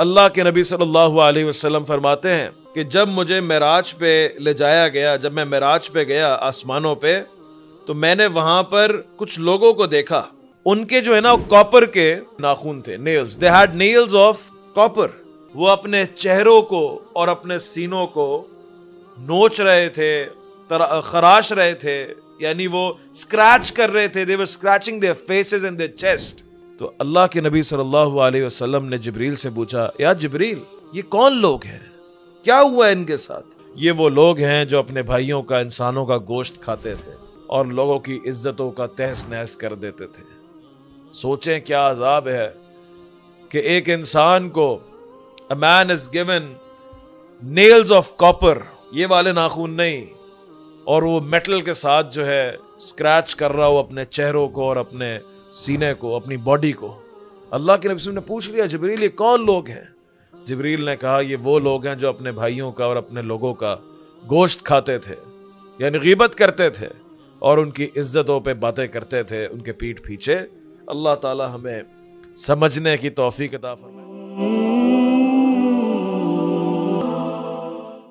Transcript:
اللہ کے نبی صلی اللہ علیہ وسلم فرماتے ہیں کہ جب مجھے معراج پہ لے جایا گیا، جب میں معراج پہ گیا آسمانوں پہ، تو میں نے وہاں پر کچھ لوگوں کو دیکھا، ان کے جو ہے نا کاپر کے ناخن تھے، nails, they had nails of copper. وہ اپنے چہروں کو اور اپنے سینوں کو نوچ رہے تھے، خراش رہے تھے، یعنی وہ اسکریچ کر رہے تھے. they were scratching their faces and their chest. تو اللہ کے نبی صلی اللہ علیہ وسلم نے جبریل سے پوچھا، یا جبریل یہ کون لوگ ہیں، کیا ہوا ہے ان کے ساتھ؟ یہ وہ لوگ ہیں جو اپنے بھائیوں کا، انسانوں کا گوشت کھاتے تھے اور لوگوں کی عزتوں کا تہس نہس کر دیتے تھے. سوچیں کیا عذاب ہے کہ ایک انسان کو a man is given nails of copper، یہ والے ناخن نہیں، اور وہ میٹل کے ساتھ جو ہے اسکریچ کر رہا ہو اپنے چہروں کو اور اپنے سینے کو، اپنی باڈی کو. اللہ کے نبی نے پوچھ لیا، جبریل یہ کون لوگ ہیں؟ جبریل نے کہا یہ وہ لوگ ہیں جو اپنے بھائیوں کا اور اپنے لوگوں کا گوشت کھاتے تھے، یعنی غیبت کرتے تھے اور ان کی عزتوں پہ باتیں کرتے تھے ان کے پیٹھ پیچھے. اللہ تعالی ہمیں سمجھنے کی توفیق عطا فرمائے.